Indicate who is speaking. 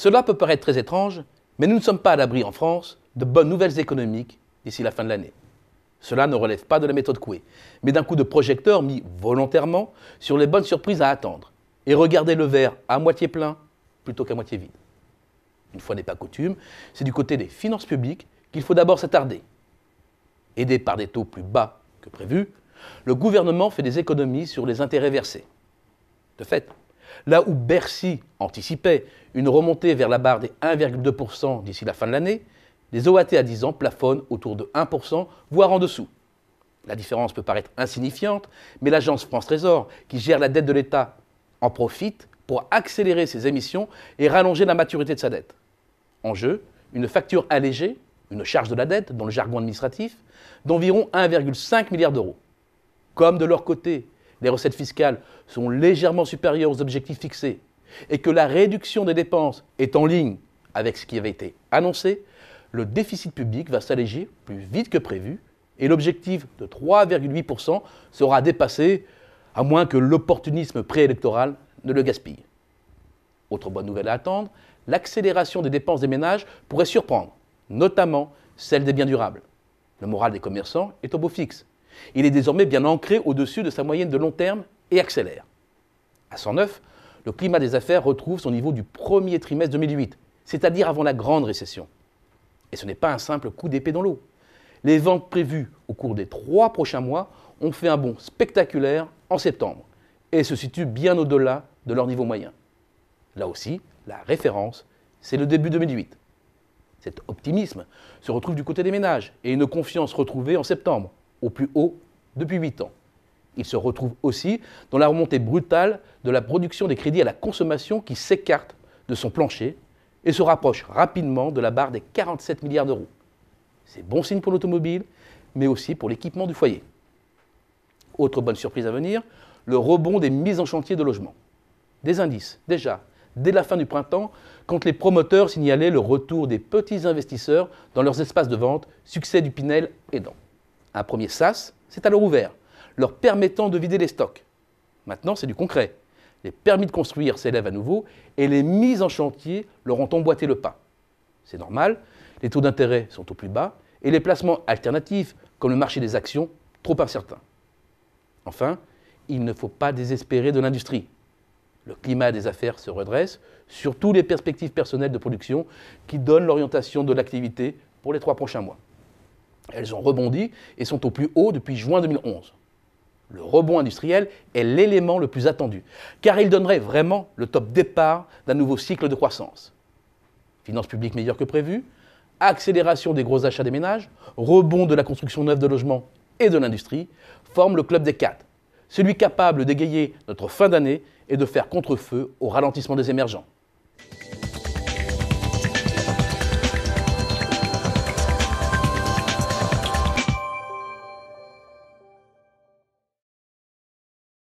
Speaker 1: Cela peut paraître très étrange, mais nous ne sommes pas à l'abri en France de bonnes nouvelles économiques d'ici la fin de l'année. Cela ne relève pas de la méthode Coué, mais d'un coup de projecteur mis volontairement sur les bonnes surprises à attendre et regarder le verre à moitié plein plutôt qu'à moitié vide. Une fois n'est pas coutume, c'est du côté des finances publiques qu'il faut d'abord s'attarder. Aidé par des taux plus bas que prévu, le gouvernement fait des économies sur les intérêts versés. De fait, là où Bercy anticipait une remontée vers la barre des 1,2% d'ici la fin de l'année, les OAT à 10 ans plafonnent autour de 1%, voire en dessous. La différence peut paraître insignifiante, mais l'agence France Trésor, qui gère la dette de l'État, en profite pour accélérer ses émissions et rallonger la maturité de sa dette. En jeu, une facture allégée, une charge de la dette, dans le jargon administratif, d'environ 1,5 milliard d'euros. Comme de leur côté, les recettes fiscales sont légèrement supérieures aux objectifs fixés et que la réduction des dépenses est en ligne avec ce qui avait été annoncé, le déficit public va s'alléger plus vite que prévu et l'objectif de 3,8% sera dépassé, à moins que l'opportunisme préélectoral ne le gaspille. Autre bonne nouvelle à attendre, l'accélération des dépenses des ménages pourrait surprendre, notamment celle des biens durables. Le moral des commerçants est au beau fixe. Il est désormais bien ancré au-dessus de sa moyenne de long terme et accélère. À 109, le climat des affaires retrouve son niveau du premier trimestre 2008, c'est-à-dire avant la grande récession. Et ce n'est pas un simple coup d'épée dans l'eau. Les ventes prévues au cours des 3 prochains mois ont fait un bond spectaculaire en septembre et se situent bien au-delà de leur niveau moyen. Là aussi, la référence, c'est le début 2008. Cet optimisme se retrouve du côté des ménages et une confiance retrouvée en septembre, au plus haut depuis 8 ans. Il se retrouve aussi dans la remontée brutale de la production des crédits à la consommation qui s'écarte de son plancher et se rapproche rapidement de la barre des 47 milliards d'euros. C'est bon signe pour l'automobile, mais aussi pour l'équipement du foyer. Autre bonne surprise à venir, le rebond des mises en chantier de logements. Des indices, déjà, dès la fin du printemps, quand les promoteurs signalaient le retour des petits investisseurs dans leurs espaces de vente, succès du Pinel aidant. Un premier sas, c'est à leur ouvert, leur permettant de vider les stocks. Maintenant, c'est du concret. Les permis de construire s'élèvent à nouveau et les mises en chantier leur ont emboîté le pas. C'est normal, les taux d'intérêt sont au plus bas et les placements alternatifs, comme le marché des actions, trop incertains. Enfin, il ne faut pas désespérer de l'industrie. Le climat des affaires se redresse, surtout les perspectives personnelles de production qui donnent l'orientation de l'activité pour les 3 prochains mois. Elles ont rebondi et sont au plus haut depuis juin 2011. Le rebond industriel est l'élément le plus attendu, car il donnerait vraiment le top départ d'un nouveau cycle de croissance. Finances publiques meilleures que prévues, accélération des gros achats des ménages, rebond de la construction neuve de logements et de l'industrie, forment le club des 4, celui capable d'égayer notre fin d'année et de faire contre-feu au ralentissement des émergents.